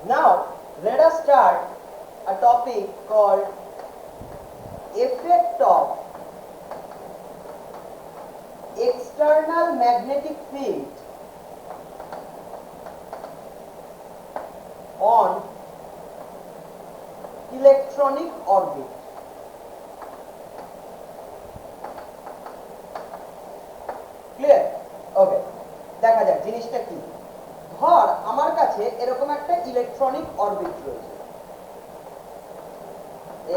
Now, let us start a topic called effect of external magnetic field on electronic orbit. Clear? Okay, দেখা যাক জিনিসটা কি। ধর আমার কাছে এরকম একটা ইলেকট্রনিক অরবিট রয়েছে,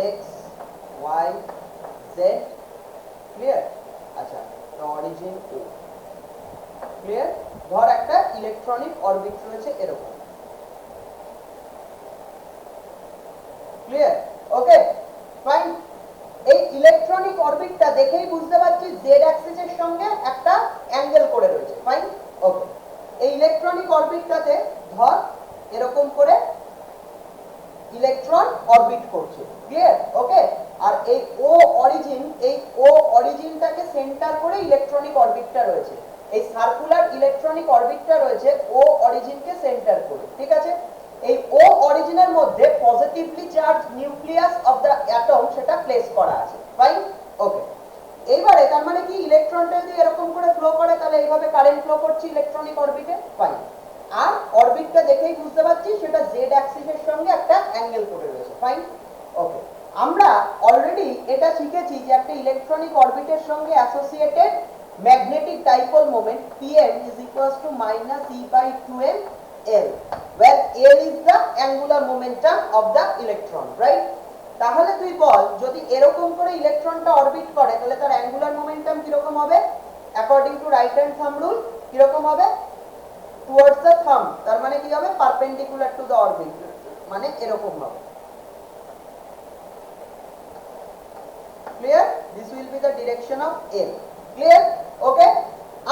এক্স ওয়াই জেড। ক্লিয়ার? আচ্ছা, অরিজিন ও। ক্লিয়ার? ধর একটা ইলেকট্রনিক অরবিট রয়েছে এরকম। ক্লিয়ার? Okay, fine. এই ইলেকট্রনিক অরবিটটা দেখেই বুঝতে পারছি জেড অ্যাক্সিসের সঙ্গে একটা অ্যাঙ্গেল করে রয়েছে। ফাইন, ওকে। এই ইলেকট্রনিক অরবিটটাতে ধর এরকম করে ইলেকট্রন অরবিট করছে। ক্লিয়ার? ওকে। আর এই ও অরিজিনটাকে সেন্টার করে ইলেকট্রনিক অরবিটটা রয়েছে। এই সার্কুলার ইলেকট্রনিক অরবিটটা রয়েছে ও অরিজিনকে সেন্টার করে। ঠিক আছে? এই ও অরিজিনের মধ্যে positively charge nucleus of the atom সেটা প্লেস করা আছে। ফাইন, ওকে। এইবারে তার মানে কি, ইলেকট্রনটা যদি এরকম করে ফ্লো করে তাহলে এইভাবে কারেন্ট ফ্লো করছে ইলেকট্রনিক অরবিটে। ফাইন। আর অরবিটটা দেখেই বুঝতে পারছি সেটা জেড অ্যাক্সিসের সঙ্গে একটা অ্যাঙ্গেল করে রয়েছে। ফাইন, ওকে। আমরা অলরেডি এটা শিখেছি যে একটা ইলেকট্রনিক অরবিটের সঙ্গে associated magnetic dipole moment Pm is equals to minus E/2m L, where L is the angular momentum of the electron, right? তাহলে তুই বল, যদি এরকম করে ইলেকট্রনটা অরবিট করে তাহলে তার অ্যাঙ্গুলার মোমেন্টাম কিরকম হবে? According to right hand thumb rule কিরকম হবে? Towards the thumb. তার মানে কি হবে? পারপেন্ডিকুলার টু দ্য অরবিট, মানে এরকম হবে। Clear? This will be the direction of L। Clear? Okay.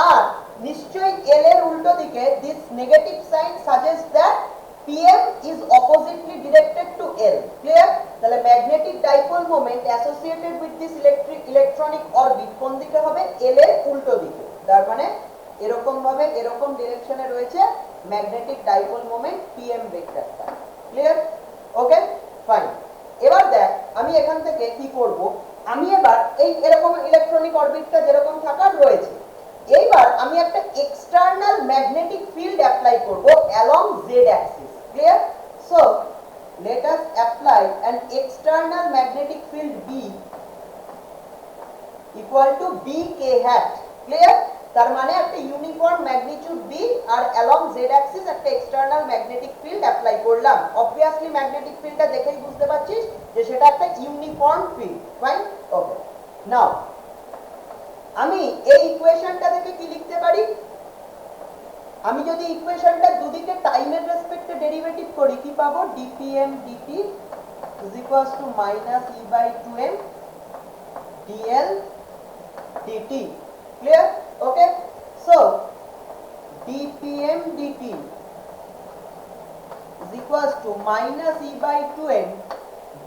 আর নিশ্চয়ই L এর উল্টো দিকে this negative sign suggest that Pm is oppositely directed to L. Clear? তাহলে magnetic dipole moment associated with this electronic orbit কোন দিকে হবে? L এর উল্টো দিকে। তার মানে এরকম ভাবে এরকম ডিরেকশনে রয়েছে ম্যাগনেটিক ডাইপোল মোমেন্ট Pm ভেক্টরটা। ক্লিয়ার? Okay, fine. এবার দেখ আমি এখান থেকে কি করব, আমি এবার এই এরকম ইলেকট্রনিক অরবিটটা যেরকম থাকার রয়েছে, এইবার আমি একটা এক্সটার্নাল ম্যাগনেটিক ফিল্ড অ্যাপ্লাই করব along z axis. Clear? So let us apply an external magnetic field B equal to bk hat. Clear? তার মানে একটা ইউনিফর্ম ম্যাগনিটিউড B আর along z axis একটা এক্সটার্নাল ম্যাগনেটিক ফিল্ড অ্যাপ্লাই করলাম। Obviously magnetic ফিল্ডটা দেখেই বুঝতে পারছিস যে সেটা একটা ইউনিফর্ম ফিল্ড। ফাইন, ওকে। নাও আমি এই ইকুয়েশনটা থেকে কি লিখতে পারি? আমি যদি ইকুয়েশনটা দুদিকে টাইমের রেসপেক্টে ডেরিভেটিভ করি কি পাবো? dpm dt is equals to minus E/2m dl dt. Clear? Okay, so dpm dt is equals to minus E/2m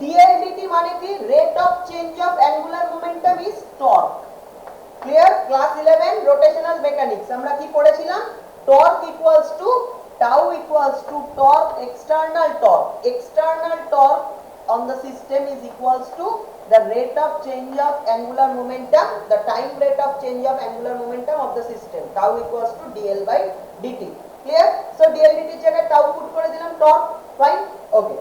dl dt মানে কি? rate of change of angular momentum is torque. Clear? Class 11 rotational mechanics আমরা কি পড়েছিলাম? torque equals to tau equals to torque, external torque on the system is equals to the rate of change of angular momentum, the time rate of change of angular momentum of the system. Tau equals to dl by dt. Clear? So dl dt এর জায়গায় tau put করে দিলাম torque. Fine, ওকে।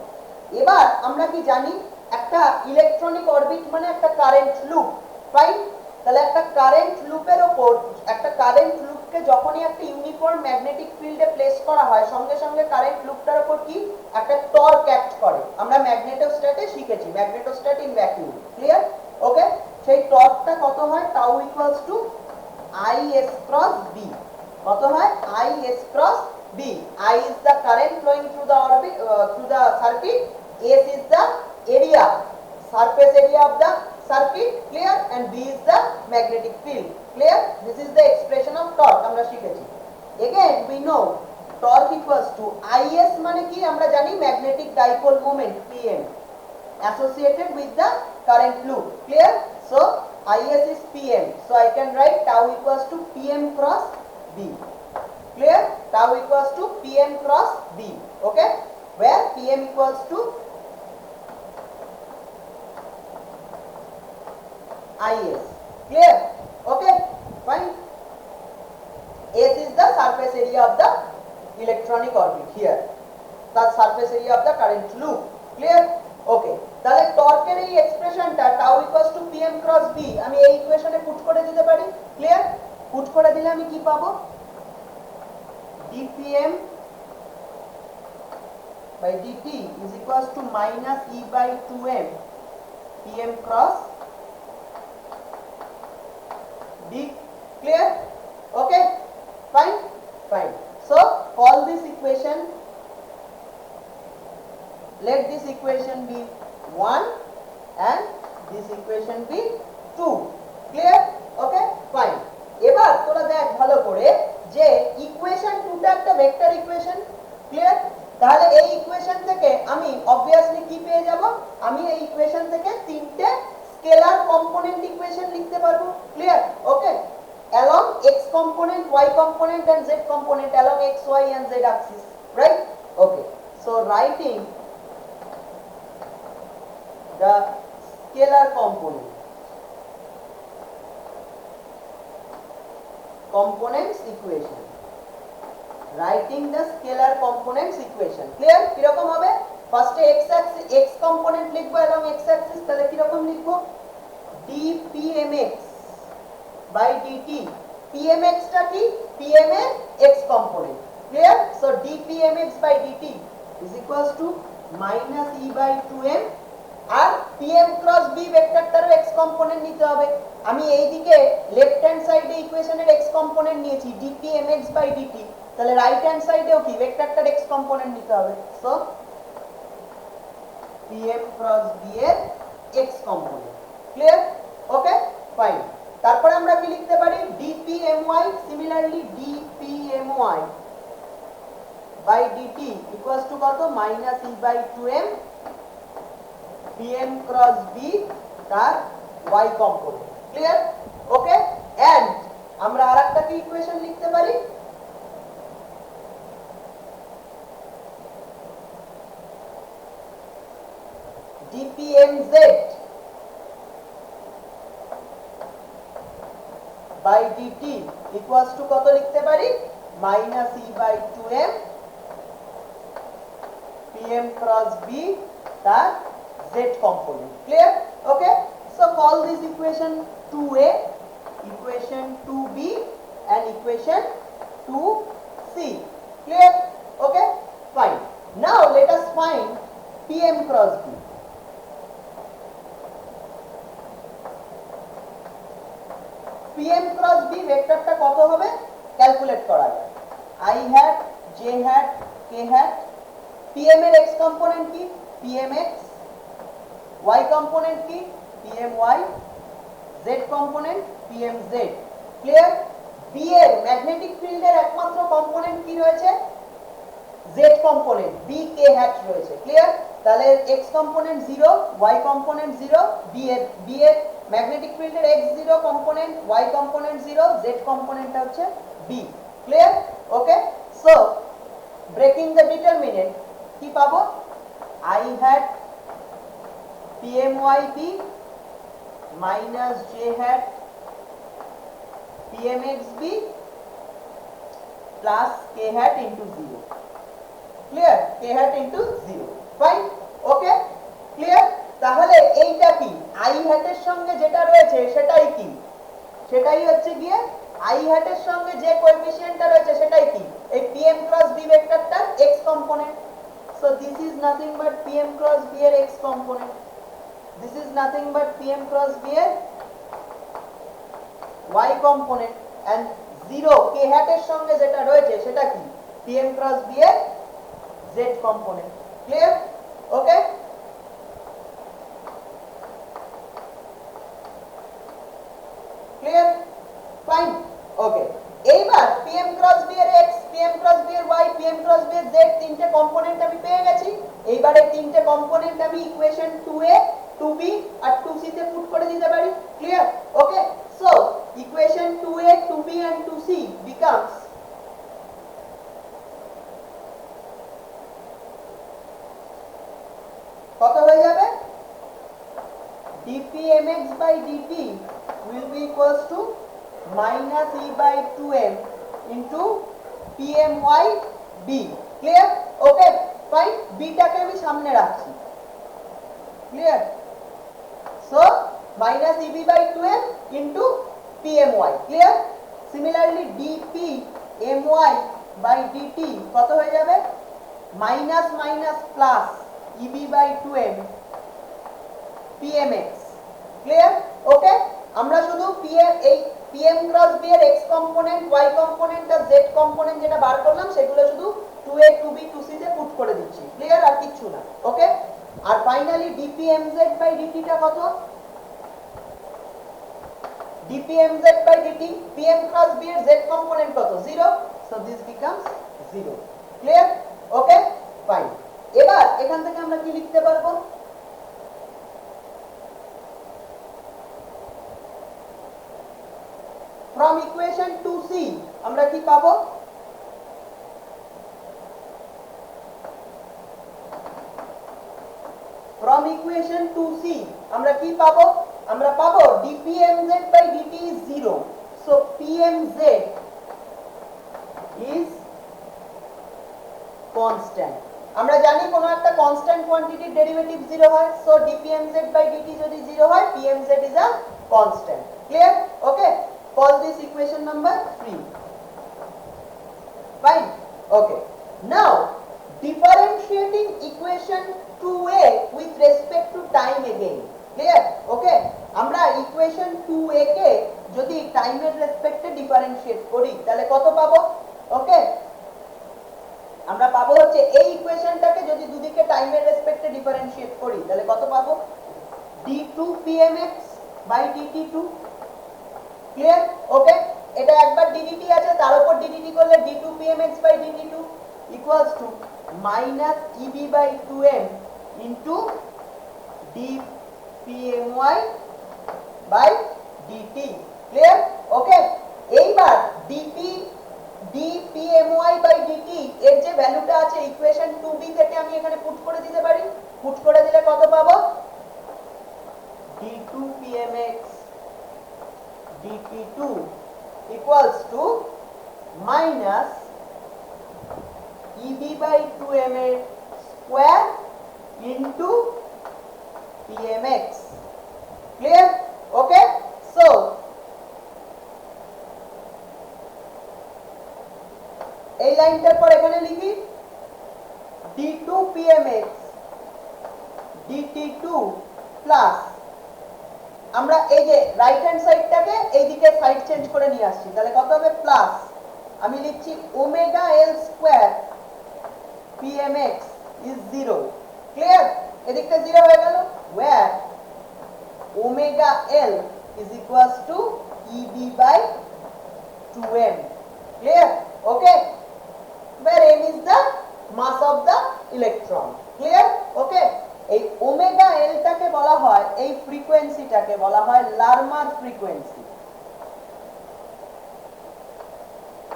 এবার আমরা কি জানি, একটা electronic orbit মানে একটা কারেন্ট লুপ। ফাইন, তাহলে একটা কারেন্ট লুপের উপর একটা কারেন্ট লুপকে যখনই একটা ইউনিফর্ম ম্যাগনেটিক ফিল্ডে প্লেস করা হয় সঙ্গে সঙ্গে কারেন্ট লুপটার উপর কি একটা টর্ক অ্যাক্ট করে। আমরা ম্যাগনেটোস্ট্যাটে শিখেছি, ম্যাগনেটোস্ট্যাট ইন ভ্যাকুয়াম। ক্লিয়ার? ওকে। সেই টর্কটা কত হয়? Tau equals to IS cross B। কত হয়? IS cross B। I is the current flowing through the orbit, through the circuit. S is the area, surface area of the circuit. Clear? And B is the magnetic field. Clear? This is the expression of torque আমরা শিখেছি। Again we know torque equals to IS মানে কি আমরা জানি magnetic dipole moment Pm associated with the current loop. Clear? So IS is Pm, so I can write tau equals to Pm cross B. Clear? Tau equals to Pm cross B. Okay, where pm equals to is. Clear? Okay, fine. S is the surface area of the electronic orbit here, the surface area of the current loop. Clear? Okay, তাহলে টর্কের এই এক্সপ্রেশনটা tau equals to pm cross b আমি এই ইকুয়েশনে put করে দিতে পারি। Clear? Put করে দিলে আমি কি পাবো? dpm by dt is equals to minus e by 2m pm cross d. Clear? Okay, fine, fine. So call this equation, let this equation be 1 and this equation be 2. Clear? Okay, fine. এবার তোরা দেখ ভালো করে যে equation 2টা একটা vector equation. Clear? তাহলে এই ইকুয়েশন থেকে আমি অবভিয়াসলি কি পেয়ে যাব? আমি এই ইকুয়েশন থেকে তিনটে স্কেলার কম্পোনেন্ট ইকুয়েশন লিখতে পারবো। Clear? Okay, along x component, y component and z component, along x, y and z axis, right? Okay, so writing the scalar components equation, writing the scalar components equation. Clear? কিরকম হবে? ফার্স্টে x axis x component লিখবো along x axis, তাহলে কিরকম লিখবো? dpmx by dt. pmx টা কি? pm এর x component. Clear? So dpmx by dt is equals to minus e by 2m আর pm cross b ভেক্টরটারও x কম্পোনেন্ট নিতে হবে। আমি এই দিকে লেফট হ্যান্ড সাইডে ইকুয়েশনের x কম্পোনেন্ট নিয়েছি dpmx by dt, তাহলে রাইট হ্যান্ড সাইডেও কি ভেক্টরটার x কম্পোনেন্ট নিতে হবে। সো pm cross b এর x component. Clear? Okay, fine. তারপরে আমরা কি লিখতে পারি? dpmy, similarly dpmy by dt equals to কত? minus e by 2m pm cross b তার y component. Clear? Okay, and আমরা আরেকটা কি ইকুয়েশন লিখতে পারি? dpmz by dt equals to কত লিখতে পারি? minus e by 2m pm cross b তার z component. Clear? Okay, so call this equation 2a, equation 2b and equation 2c. Clear? Okay, fine. Now let us find pm cross b. pm cross b ভেক্টরটা কত হবে calculate করা যায়। i hat, j hat, k hat, pm এর x component কি? pmx, y component কি? pmy, z component pmz। Clear? b এর magnetic ফিল্ডের একমাত্র কম্পোনেন্ট কি রয়েছে? z component b k hat রয়েছে। ক্লিয়ার? তাহলে x component 0, y component 0, b এর ম্যাগনেটিক ফিল্ডের x0 component, y component 0, z কম্পোনেন্টটা হচ্ছে b। Clear? Okay, so breaking the determinant কি পাবো? i hat pmyb minus j hat pmxb plus k hat into 0. Clear? k hat into 0. Fine? Okay? Clear? তাহলে এইটা কি? i hat এর সঙ্গে যেটা রয়েছে সেটাই কি? সেটাই হচ্ছে গিয়ে i hat এর সঙ্গে যে কোএফিশিয়েন্টটা রয়েছে সেটাই কি? এই pm cross b ভেক্টরটার x component. So this is nothing but pm cross b এর x component. This is nothing but pm cross b এর y component and 0 k hat এর সঙ্গে যেটা রয়েছে সেটা কি? pm cross b এর z component. Clear? Okay? Clear? Fine. Okay. এইবার pm cross b এর x, pm cross b এর y, pm cross b এর z তিনটে কম্পোনেন্ট আমি পেয়ে গেছি। এইবারে তিনটে কম্পোনেন্ট আমি ইকুয়েশন 2a, 2b আর 2c তে পুট করে দিতে পারি। Clear? Okay, so equation 2a, 2b and 2c becomes কত হয়ে যাবে dpmx by dt will be equals to minus e by 2m into pmy b. Clear? Okay, fine. b টাকে আমি সামনে রাখছি। Clear? So minus eb by 2m into pmy. Clear? Similarly dpmy by dt কত হয়ে যাবে minus minus plus eb by 2m pmx. Clear? Okay, আমরা শুধু pm cross b এর x component, y component আর z component যেটা বার করলাম সেগুলো শুধু 2a 2b 2c তে পুট করে দিচ্ছি। ক্লিয়ার? আর কিছু না। ওকে, আর ফাইনালি dpmz by dt টা কত dpmz by dt pm cross b এর z component কত 0, so this becomes 0. Clear? Okay, fine. এবার এখান থেকে আমরা কি লিখতে পারবো from equation 2c আমরা কি পাবো from equation 2c আমরা কি পাবো আমরা পাবো dpmz by dt is 0, so pmz is constant. আমরা জানি কোনো একটা কনস্ট্যান্ট কোয়ান্টিটির ডেরিভেটিভ 0 হয়, so dpmz by dt যদি 0 হয় pmz is a constant. Clear? Okay, call this equation number 3. Fine. Okay, now differentiating equation 2a with respect to time again. Clear? Okay, আমরা equation 2a কে যদি টাইমের রেসপেক্টে differentiate করি তাহলে কত পাবো ওকে আমরা পাবো হচ্ছে এই ইকুয়েশনটাকে যদি দুদিকে টাইমের রেসপেক্টে ডিফারেন্সিয়েট করি তাহলে কত পাবো d2pmx by dt2. ক্লিয়ার? ওকে, এটা একবার ddt আছে তার উপর ddt করলে d2pmx by dt2 equals to minus eb by 2m into dpmy by dt. Clear? ওকে, এইবার dpmy by dt এর যে ভ্যালুটা আছে ইকুয়েশন 2b থেকে আমি এখানে পুট করে দিতে পারি। পুট করে দিলে কত পাবো d2pmx dt2 equals to minus eb by 2m square into pmx. Clear? Okay, so এই লাইনটার পর এখানে লিখি d2pmx dt2 প্লাস আমরা এই যে রাইট হ্যান্ড সাইডটাকে এই দিকে সাইড চেঞ্জ করে নিয়ে আসছি তাহলে কত হবে প্লাস আমি লিখছি omega L square pmx is 0. Clear? এদিকটা 0 হয়ে গেল where omega L is equals to eb by 2m. Clear? Okay, where m is the mass of the electron. Clear? Okay, এই ওমেগা L টাকে বলা হয় এই ফ্রিকোয়েন্সিটাকে বলা হয় লারমার frequency.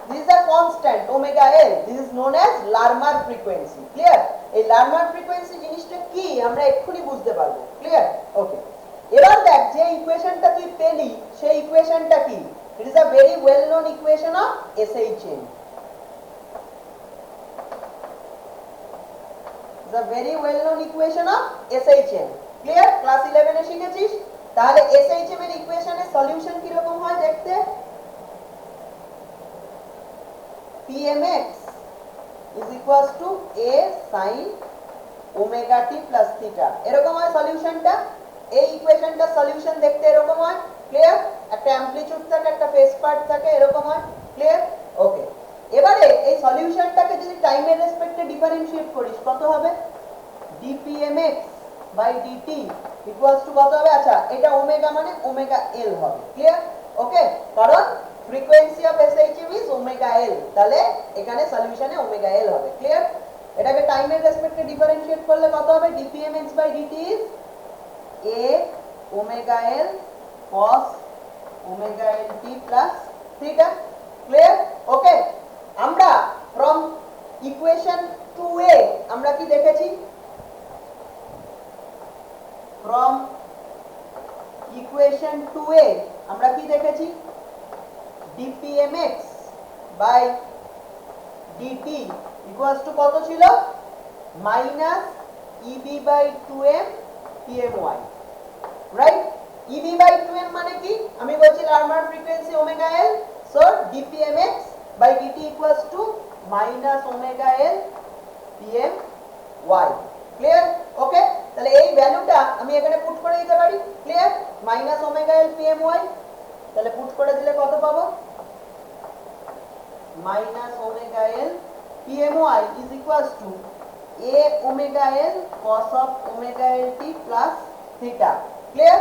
This is a constant omega L. This is known as Larmor frequency. Clear? এই লারমার frequency জিনিসটা কি আমরা এক্ষুনি বুঝতে পারবো। ক্লিয়ার? ওকে, এবার দেখ যে ইকুয়েশনটা তুই পেলি সেই ইকুয়েশনটা কি ইট is a very well known equation of SHM. It's a very well known equation of SHM. Clear? Class 11 এ শিখেছিস। তাহলে SHM এর ইকুয়েশনের সলিউশন কি রকম হয় দেখতে pmx is equals to a sin omega t plus theta এরকম হয় সলিউশনটা। এই ইকুয়েশনটার সলিউশন দেখতে এরকম হয়। ক্লিয়ার? একটা অ্যামপ্লিটিউড থাকে একটা ফেজ পার্ট থাকে এরকম হয়। ক্লিয়ার? ওকে, এবারে এই সলিউশনটাকে যদি টাইমের রেসপেক্টে ডিফারেন্সিয়েট করিস কত হবে dpmx by dt equals to কত হবে আচ্ছা এটা ওমেগা মানে ওমেগা L হবে। ক্লিয়ার? ওকে, কারণ frequency of SHM is omega L, তাহলে এখানে সলিউশনে omega L হবে। ক্লিয়ার? এটাকে টাইমের রেসপেক্টে ডিফারেন্সিয়েট করলে কত হবে dpmx by dt is a omega L cos omega L t plus theta. Clear? ওকে, আমরা from equation 2a আমরা কি দেখেছি from equation 2a আমরা কি দেখেছি dpmx by dt equals to কত ছিল minus eb by 2m pmy right eb by 2m মানে কি আমি বলছি Larmer frequency omega l so dpmx by dt equals to minus omega l pmy clear okay তাহলে এই ভ্যালুটা আমি এখানে পুট করে দিতে পারি clear minus omega l pmy তাহলে পুট করে দিলে কত পাবো minus omega l pmy is equals to a omega l cos of omega l t plus theta clear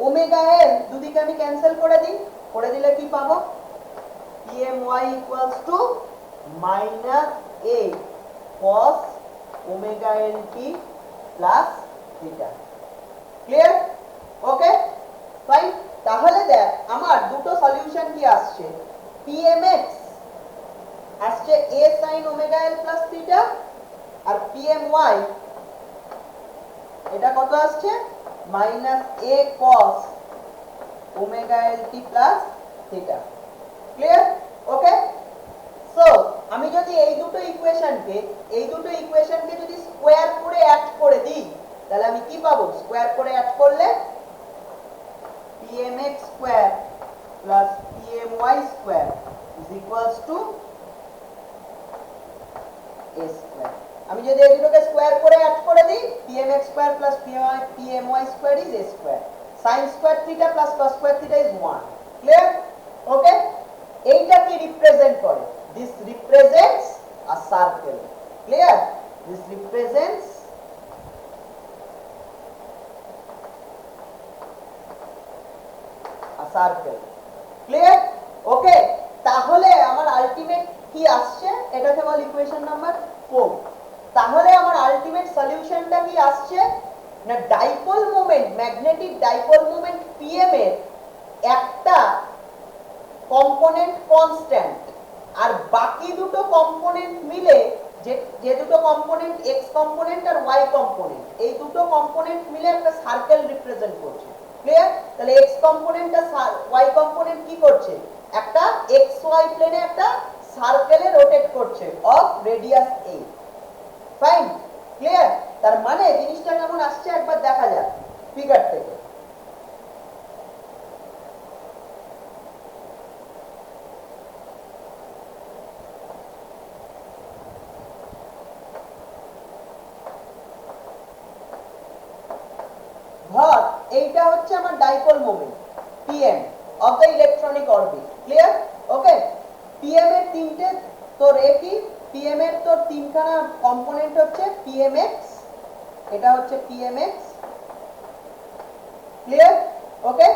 omega l দুদিকে আমি ক্যান্সেল করে দিলে কি পাবো pmy equals to minus a cos omega l t plus theta clear okay fine তাহলে দেখ আমার দুটো সলিউশন কি আসছে pmx আসছে a sin omega l plus theta R pmy এটা কত আসছে minus a cos omega l t plus theta clear okay so আমি যদি এই দুটো ইকুয়েশনকে যদি স্কয়ার করে অ্যাড করে দিই তাহলে আমি কি পাবো স্কয়ার করে অ্যাড করলে pmx square plus pmy square is equals to a square আমি যদি এই দুটোকে স্কয়ার করে অ্যাড করে দিই pmx square plus pmy square is a square sin square theta plus cos square theta is 1 clear okay এইটা কি রিপ্রেজেন্ট করে this represents a circle clear this represents a circle clear okay তাহলে আমার ultimate কি আসছে এটাকে বল equation number 4 তাহলে আমার আলটিমেট সলিউশনটা কি আসছে না dipole moment magnetic dipole moment pm এর একটা কম্পোনেন্ট কনস্ট্যান্ট আর বাকি দুটো কম্পোনেন্ট মিলে যে দুটো কম্পোনেন্ট x কম্পোনেন্ট আর y কম্পোনেন্ট এই দুটো কম্পোনেন্ট মিলে একটা সার্কেল রিপ্রেজেন্ট করছে ক্লিয়ার তাহলে x কম্পোনেন্ট আর y কম্পোনেন্ট কি করছে একটা xy প্লেনে একটা সার্কেলে রোটেট করছে of radius a fine clear তার মানে জিনিসটা কেমন আসছে একবার দেখা যাক ফিগার থেকে ধর এইটা হচ্ছে আমার dipole moment pm of the electronic orbit clear okay pm এর তিনটে তোর কি pm এর তোর তিনখানা কম্পোনেন্ট হচ্ছে pmx এটা হচ্ছে pmx ক্লিয়ার ওকে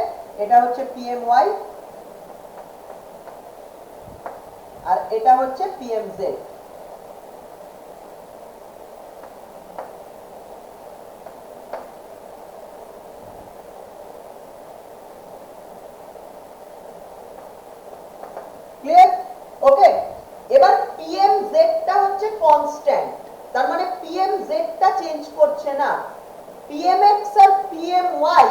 এটা হচ্ছে pmy আর এটা হচ্ছে pmz ক্লিয়ার ওকে এবার pmz টা হচ্ছে কনস্ট্যান্ট তার মানে pmz টা চেঞ্জ করছে না pmx আর pmy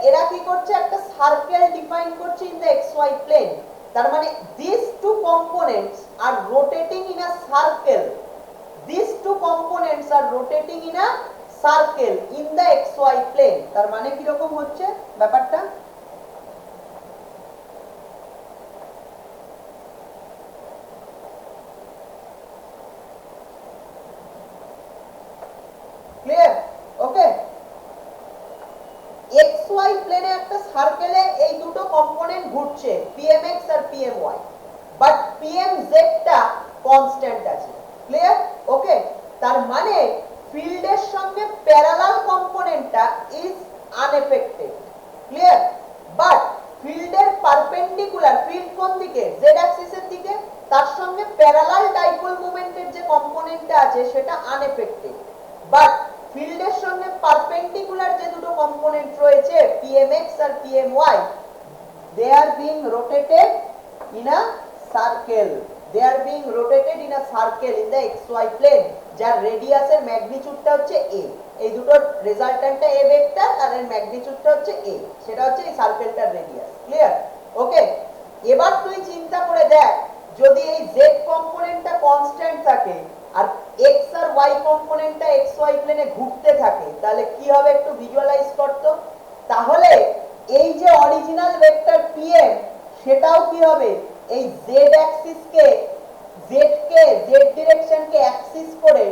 এরা কি করছে একটা সার্কেল ডিফাইন করছে ইন দ্য xy প্লেন তার মানে these two components are rotating in a circle these two components are rotating in a circle in the xy plane তার মানে কি রকম হচ্ছে ব্যাপারটা ক্লিয়ার ওকে xy প্লেনে একটা সার্কেলে এই দুটো কম্পোনেন্ট ঘুরছে pmx আর pmy বাট pmz টা কনস্ট্যান্ট আছে ক্লিয়ার ওকে তার মানে ফিল্ডের সঙ্গে প্যারালাল কম্পোনেন্টটা ইজ আনএফেক্টেড ক্লিয়ার বাট ফিল্ডের পারপেন্ডিকুলার ফিল্ড কোন দিকে z অ্যাক্সিসের দিকে তার সঙ্গে প্যারালাল ডাইপোল মোমেন্টের যে কম্পোনেন্টটা আছে সেটা আনএফেক্টেড বাট ফিল্ডের সঙ্গে পারপেন্ডিকুলার যে দুটো কম্পোনেন্ট রয়েছে pmx আর pmy they are being rotated in a circle in the xy plane যার রেডিয়াসের ম্যাগনিটিউডটা হচ্ছে a, এই দুটোর রেজাল্ট্যান্টটা a ভেক্টর আর এর ম্যাগনিটিউডটা হচ্ছে a, সেটা হচ্ছে এই সার্কেলটার রেডিয়াস। ক্লিয়ার? ওকে, এবার তুই চিন্তা করে দেখ, যদি এই z কম্পোনেন্টটা কনস্ট্যান্ট থাকে আর x আর y কম্পোনেন্টটা xy প্লেনে ঘুরতে থাকে, তাহলে কি হবে একটু ভিজুয়ালাইজ করতো। তাহলে এই যে অরিজিনাল ভেক্টর pm, সেটাও কি হবে, এই z অ্যাক্সিস কে z ডিরেকশনকে অ্যাক্সিস করে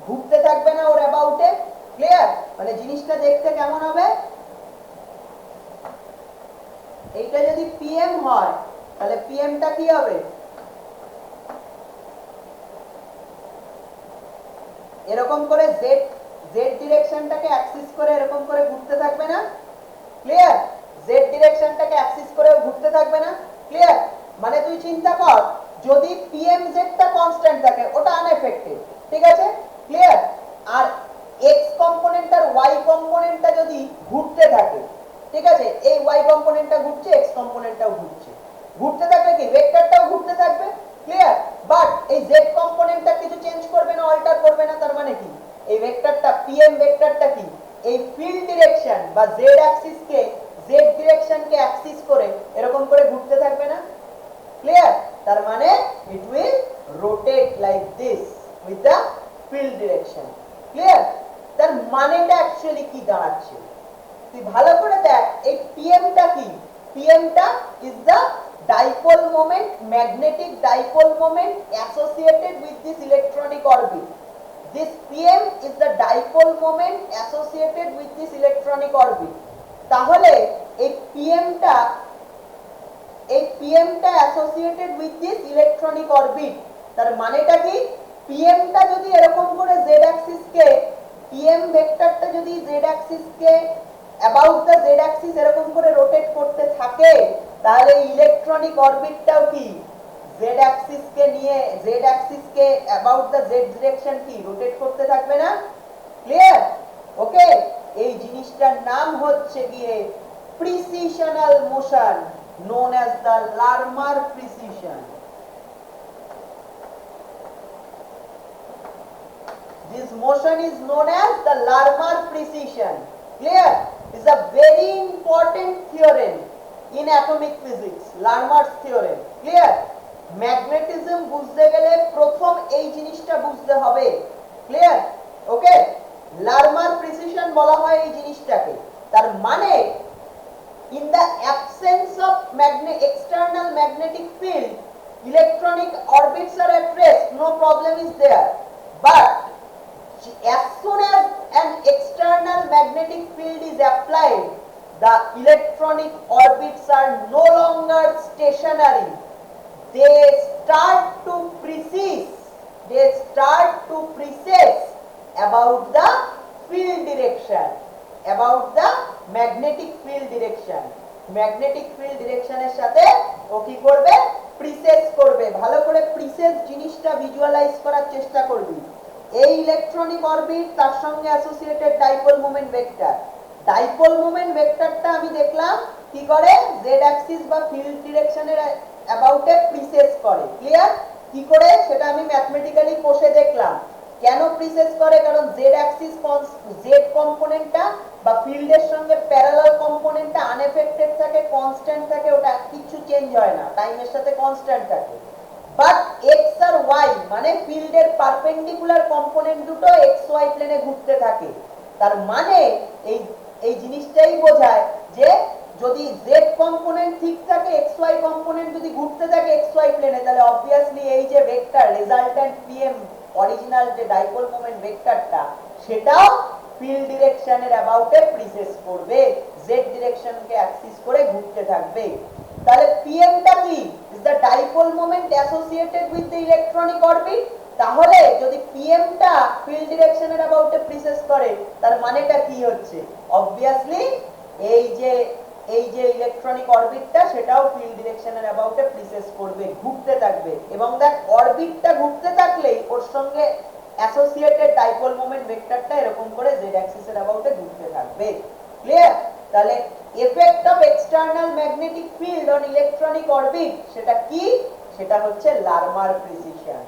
ঘুরতে থাকবে না ওর অ্যাবাউটে। ক্লিয়ার? মানে জিনিসটা দেখতে কেমন হবে, এইটা যদি pm হয় তাহলে pmটা কি হবে, এরকম করে z ডিরেকশনটাকে অ্যাক্সিস করে এরকম করে ঘুরতে থাকবে না। ক্লিয়ার? z ডিরেকশনটাকে অ্যাক্সিস করে ঘুরতে থাকবে না। ক্লিয়ার? মানে তুই চিন্তা কর, যদি pmz টা কনস্ট্যান্ট থাকে ওটা আনএফেক্টেড, ঠিক আছে? ক্লিয়ার? আর x কম্পোনেন্ট আর y কম্পোনেন্টটা যদি ঘুরতে থাকে, ঠিক আছে, এই y কম্পোনেন্টটা ঘুরছে, x কম্পোনেন্টটাও ঘুরছে, ঘুরতে থাকলে কি ভেক্টরটাও ঘুরতে থাকবে। ক্লিয়ার? বাট এই z কম্পোনেন্টটা কিছু চেঞ্জ করবে না, অল্টার করবে না, তার মানে কি এই ভেক্টরটা pm ভেক্টরটা কি এই ফিল্ড ডিরেকশন বা z অ্যাক্সিস কে z ডিরেকশনকে অ্যাক্সিস করে এরকম করে ঘুরতে থাকবে না। ক্লিয়ার? তার মানে it will rotate like this with the field direction. Clear? তার মানেটা অ্যাকচুয়ালি কি দাঁড়াচ্ছে তুই ভালো করে দেখ। এই pmটা কি, pmটা is the dipole moment, magnetic dipole moment associated with this electronic orbit. This pm is the dipole moment associated with this electronic orbit. তাহলে এই pmটা associated with this electronic orbit, তার মানেটা কি, pmটা যদি এরকম করে z অ্যাক্সিস কে, pm ভেক্টরটা যদি z Axis K about the z Axis এরকম করে রোটেট করতে থাকে, তাহলে ইলেকট্রনিক অরবিটটাও কি z অ্যাক্সিস কে নিয়ে, z Axis K about the z direction কি রোটেট করতে থাকবে না। ক্লিয়ার? ওকে, এই জিনিসটার নাম হচ্ছে গিয়ে প্রিসিশনাল motion, known as the Larmor precession. This motion is known as the Larmor precession. Clear? Is a very important theorem in atomic physics, Larmor's theorem. Clear? Magnetism বুঝতে গেলে প্রথম এই জিনিসটা বুঝতে হবে। ক্লিয়ার? ওকে, Larmor precession বলা হয় এই জিনিসটাকে। তার মানে in the absence of external magnetic field, electronic orbits are at rest, no problem is there. But as soon as an external magnetic field is applied, the electronic orbits are no longer stationary. They start to precess about the field direction, about the magnetic field direction. Magnetic field ডিরেকশনের সাথে ও কি করবে, প্রিসেস করবে। ভালো করে প্রিসেস জিনিসটা visualise করার চেষ্টা করবি। এই ইলেকট্রনিক অরবিট, তার সঙ্গে associated dipole moment vector. Dipole moment ভেক্টরটা আমি দেখলাম কি করে, জেড অ্যাক্সিস বা ফিল্ড ডিরেকশনের অ্যাবাউটে প্রিসেস করে। ক্লিয়ার? কি করে সেটা আমি ম্যাথমেটিক্যালি কষে দেখলাম। কেন প্রিসেস করে, কারণ জেড অ্যাক্সিস জেড কম্পোনেন্টটা বা ফিল্ডের সঙ্গে প্যারালাল কম্পোনেন্টটা আনএফেক্টেড থাকে, কনস্ট্যান্ট থাকে, ওটা কিছু চেঞ্জ হয় না, টাইমের সাথে কনস্ট্যান্ট থাকে। বাট এক্স আর ওয়াই মানে ফিল্ডের পারপেন্ডিকুলার কম্পোনেন্ট দুটো এক্স ওয়াই প্লেনে ঘুরতে থাকে। তার মানে এই জিনিসটাই বোঝায় যে যদি জেড কম্পোনেন্ট ঠিক থাকে, এক্স ওয়াই কম্পোনেন্ট যদি ঘুরতে থাকে এক্স ওয়াই প্লেনে, তাহলে অবভিয়াসলি এই যে ভেক্টর রেজাল্ট্যান্ট পিএম অরিজিনাল যে ডাইপোল মোমেন্ট ভেক্টরটা, সেটাও ফিল্ড ডিরেকশনের অ্যাবাউটে প্রিসেস করবে, জেড ডিরেকশনকে অ্যাক্সিস করে ঘুরতে থাকবে। তাহলে পিএমটা কি, is the dipole moment associated with the electronic orbit. তাহলে যদি পিএমটা ফিল্ড ডিরেকশনের অ্যাবাউটে প্রিসেস করে, তার মানেটা কি হচ্ছে, অবভিয়াসলি এই যে ইলেকট্রনিক অরবিটটা সেটাও ফিল্ড ডিরেকশনের অ্যাবাউটে প্রিসেস করবে, ঘুরতে থাকবে। এবং দেখ অরবিটটা ঘুরতে থাকলেই ওর সঙ্গে অ্যাসোসিয়েটেড ডাইপোল মোমেন্ট ভেক্টরটা এরকম করে জেড অ্যাক্সিসের অ্যাবাউটে ঘুরতে থাকবে। ক্লিয়ার? তাহলে effect of external magnetic field on electronic orbit সেটা কি, সেটা হচ্ছে লারমার precision.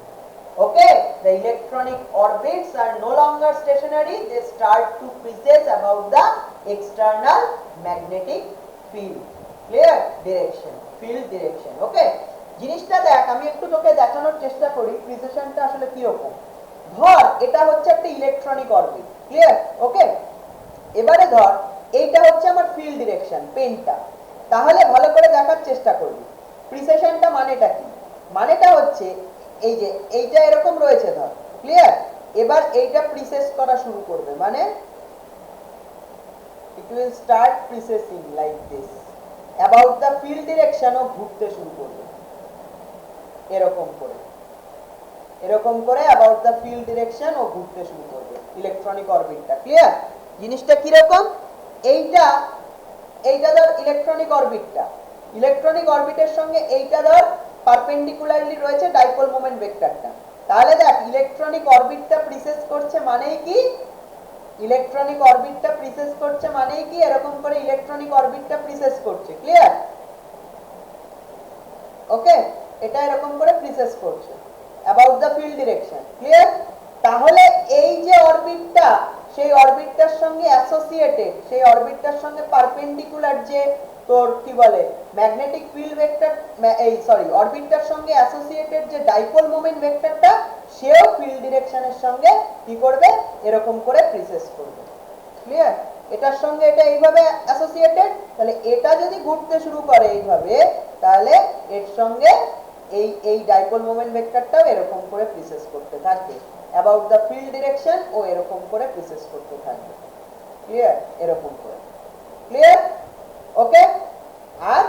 Okay, the electronic orbits are no longer stationary, they start to precess about the external magnetic field. Clear? Direction, field direction. Okay, জিনিসটা দেখ, আমি একটু তোকে দেখানোর চেষ্টা করি প্রিসেশনটা আসলে কি রকম। ধর এটা হচ্ছে একটা ইলেকট্রনিক অরবিট, ক্লিয়ার? ওকে, এবারে ধর এইটা হচ্ছে আমার ফিল্ড ডিরেকশন, পেনটা। তাহলে ভালো করে দেখার চেষ্টা করবি প্রিসেশনটা মানেটা কি। মানেটা হচ্ছে এই যে এইটা এরকম রয়েছে ধর, ক্লিয়ার? এবার এইটা প্রিসেস করা শুরু করবে, মানে it will start precessing like this about the field direction, ও ঘুরতে শুরু করবে এরকম করে, এরকম করে about the field direction ও ঘুরতে শুরু করবে ইলেকট্রনিক অরবিটটা। ক্লিয়ার? জিনিসটা কি রকম, এইটা এইটা ধর ইলেকট্রনিক অরবিটটা, ইলেকট্রনিক অরবিটের সঙ্গে এইটা ধর পারপেন্ডিকুলারলি রয়েছে ডাইপোল মোমেন্ট ভেক্টরটা। তাহলে দেখ ইলেকট্রনিক অরবিটটা প্রিসেস করছে মানেই কি, ইলেকট্রনিক অরবিটটা প্রিসেস করছে মানেই কি এরকম করে ইলেকট্রনিক অরবিটটা প্রিসেস করছে। ক্লিয়ার? ওকে, এটা এরকম করে প্রিসেস করছে about the field direction. Clear? তাহলে এই যে অরবিটটা, সেই অরবিটটার সঙ্গে অ্যাসোসিয়েটেড, সেই অরবিটটার সঙ্গে পারপেন্ডিকুলার যে তোর কি বলে ম্যাগনেটিক ফিল্ড ভেক্টর, এই সরি অরবিটটার সঙ্গে অ্যাসোসিয়েটেড যে ডাইপোল মোমেন্ট ভেক্টরটা, সেও ফিল্ড ডিরেকশনের সঙ্গে কি করবে এরকম করে প্রিসেস করবে। ক্লিয়ার? এটার সঙ্গে এটা এইভাবে অ্যাসোসিয়েটেড, তাহলে এটা যদি ঘুরতে শুরু করে এইভাবে, তাহলে এর সঙ্গে এই এই ডাইপোল মোমেন্ট ভেক্টরটাও এরকম করে প্রিসেস করতে থাকবে অ্যাবাউট দ্য ফিল্ড ডিরেকশন, ও এরকম করে প্রিসেস করতে থাকবে। ক্লিয়ার? এরকম করে। ক্লিয়ার? ওকে, আর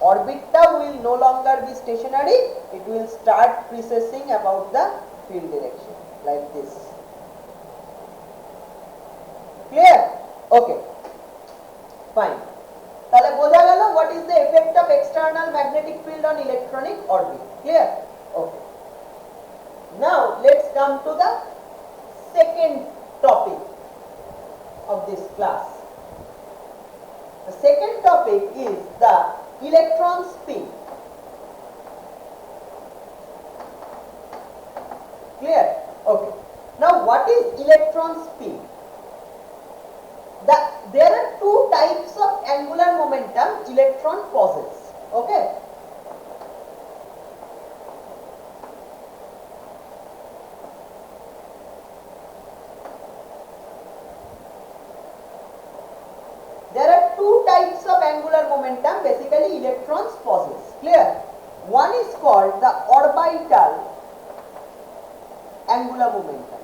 অরবিটটা will no longer be stationary, it will start precessing about the field direction like this. Clear? Okay, fine. তাহলে বোঝা গেল what is the effect of external magnetic field on electronic orbit. Clear? Okay, now let's come to the second topic of this class. The second topic is the electron spin. Clear? Okay, now what is electron spin? There are two types of angular momentum electron possess. Okay, there are two types of angular momentum basically electrons possess. Clear? One is called the orbital angular momentum,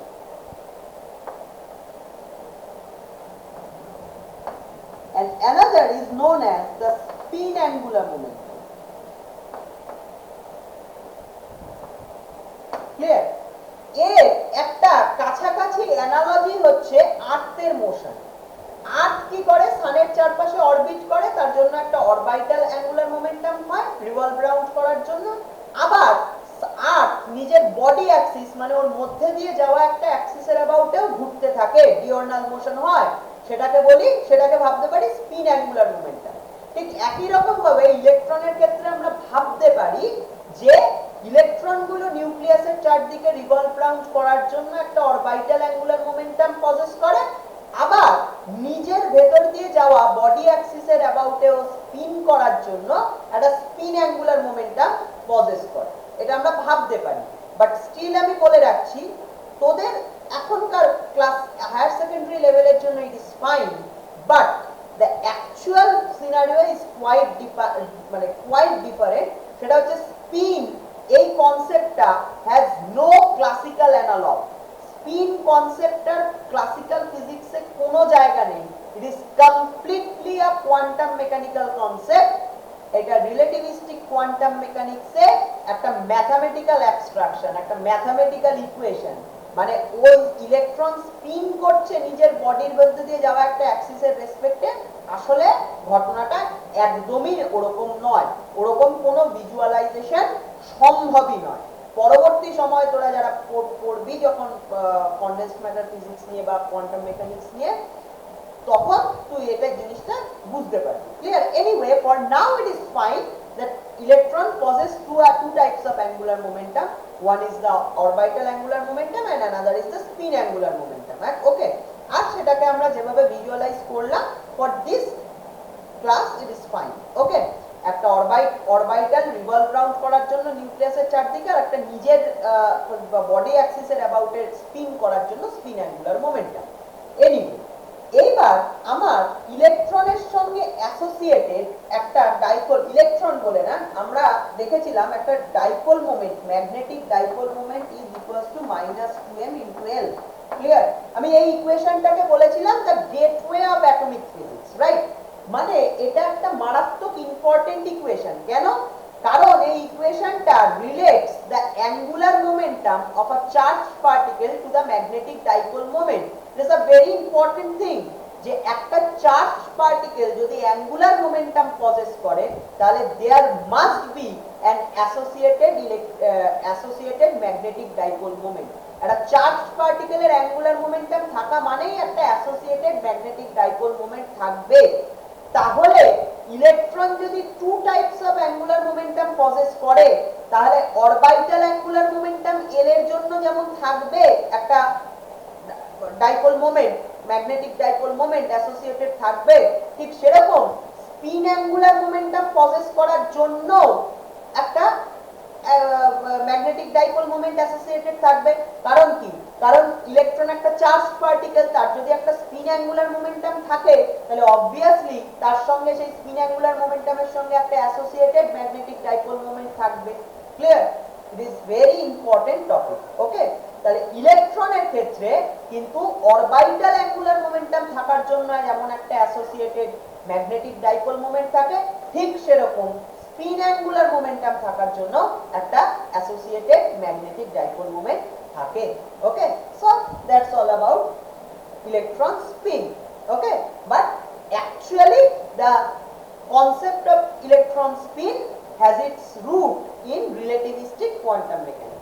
and another is known as the spin angular momentum. Clear? এর একটা কাছাকাছি analogy হচ্ছে আর্থের motion. আর্থ কি করে, সানের চারপাশে orbit করে, তার জন্য একটা অরবিটাল অ্যাঙ্গুলার মোমেন্টাম হয় রিভলভ রাউন্ড করার জন্য। আবার আর্থ নিজের বডি অ্যাক্সিস, মানে ওর মধ্যে দিয়ে যাওয়া একটা অ্যাক্সিসের অ্যাবাউটেও ঘুরতে থাকে, ডিওর্নাল মোশন হয়, সেটাকে বলি, সেটাকে ভাবতে পারি স্পিন অ্যাঙ্গুলার মোমেন্টাম। ঠিক একই রকম ভাবে ইলেকট্রনের ক্ষেত্রে আমরা ভাবতে পারি যে ইলেকট্রনগুলো নিউক্লিয়াসের চারদিকে রিভলভ রাউন্ড করার জন্য একটা অরবিটাল অ্যাঙ্গুলার মোমেন্টাম পজেস করে, আবার নিজের ভেতর দিয়ে যাওয়া বডি অ্যাক্সিসের অ্যাবাউটেও স্পিন করার জন্য একটা স্পিন অ্যাঙ্গুলার মোমেন্টাম পজেস করে। এটা আমরা ভাবতে পারি, বাট স্টিল আমি বলে রাখছি তোদের এখনকার ক্লাস হায়ার সেকেন্ডারি লেভেলের জন্য it is fine, but the actual scenario is quite different. সেটা হচ্ছে স্পিন, এই কনসেপ্টটা has no classical analog. Spin কনসেপ্টটার ক্লাসিক্যাল ফিজিক্সে কোনো জায়গা নেই, it is completely a quantum mechanical কনসেপ্ট। এটা রিলেটিভিস্টিক কোয়ান্টাম মেকানিক্সে একটা ম্যাথমেটিক্যাল অ্যাবস্ট্রাকশন, একটা ম্যাথমেটিক্যাল ইকুয়েশন। মানে ওই ইলেকট্রন স্পিন করছে নিজের বডির মধ্যে দিয়ে যাওয়া একটা অ্যাক্সিসের রেসপেক্টে, আসলে ঘটনাটা একদমই ওরকম নয়, ওরকম কোনো ভিজুয়ালাইজেশন সম্ভবই নয়। পরবর্তী সময় তোরা যারা পড়বি যখন কনডেন্সড ম্যাটার ফিজিক্স নিয়ে বা কোয়ান্টাম মেকানিক্স নিয়ে, তখন তুই এটা জিনিসটা বুঝতে পারবি। Clear? Anyway, for now it is fine that electron possess two types of angular momentum. one is the orbital angular momentum and another is the spin angular momentum, right? Okay, আর সেটাকে আমরা যেভাবে ভিজুয়ালাইজ করলাম for this class it is fine. Okay, একটা orbital revolve round করার জন্য নিউক্লিয়াসের চারদিকে আর একটা নিজের বডি অ্যাক্সিসের অ্যাবাউট এর স্পিন করার জন্য স্পিন অ্যাঙ্গুলার মোমেন্টাম। এনিওয়ে, এইবার আমার ইলেকট্রনের সঙ্গে অ্যাসোসিয়েটেড একটা ডাইপোল, ইলেকট্রন বলে না, আমরা দেখেছিলাম একটা dipole moment, magnetic dipole moment is equals to -2m * L। Clear? আমি এই ইকুয়েশনটাকে বলেছিলাম the gateway of atomic physics, right? মানে এটা একটা মারাত্মক ইম্পর্টেন্ট ইকুয়েশন। কেন? কারণ এই ইকুয়েশনটা relates the angular momentum of a charged particle to the magnetic dipole moment. It is a very important thing যে একটা চার্জড পার্টিকেল যদি অ্যাঙ্গুলার মোমেন্টাম পজেস করে তাহলে there must be an associated magnetic dipole moment. একটা charged পার্টিকেলের angular momentum থাকা মানেই একটা associated magnetic dipole moment থাকবে। তাহলে ইলেকট্রন যদি two types of angular momentum possess করে তাহলে অরবিটাল অ্যাঙ্গুলার মোমেন্টাম এল এর জন্য যেমন থাকবে একটা dipole moment, magnetic dipole moment associated থাকবে, ঠিক সেরকম স্পিন অ্যাঙ্গুলার মোমেন্টাম পজেস করার জন্য একটা ম্যাগনেটিক ডাইপোল মোমেন্ট অ্যাসোসিয়েটেড থাকবে। কারণ কি? কারণ ইলেকট্রন একটা চার্জড পার্টিকেল, তার যদি একটা স্পিন অ্যাঙ্গুলার মোমেন্টাম থাকে তাহলে অবভিয়াসলি তার সঙ্গে সেই স্পিন অ্যাঙ্গুলার মোমেন্টামের সঙ্গে একটা অ্যাসোসিয়েটেড ম্যাগনেটিক ডাইপোল মোমেন্ট থাকবে। Clear? It is very important topic. Okay, তাহলে ইলেকট্রনের ক্ষেত্রে কিন্তু অরবিটাল অ্যাঙ্গুলার মোমেন্টাম থাকার জন্য যেমন একটা অ্যাসোসিয়েটেড ম্যাগনেটিক ডাইপোল মোমেন্ট থাকে, ঠিক সেরকম স্পিন অ্যাঙ্গুলার মোমেন্টাম থাকার জন্য একটা অ্যাসোসিয়েটেড ম্যাগনেটিক ডাইপোল মোমেন্ট থাকে। Okay, so that's all about electron spin. Okay, but actually the concept of electron spin has its root in relativistic quantum mechanics.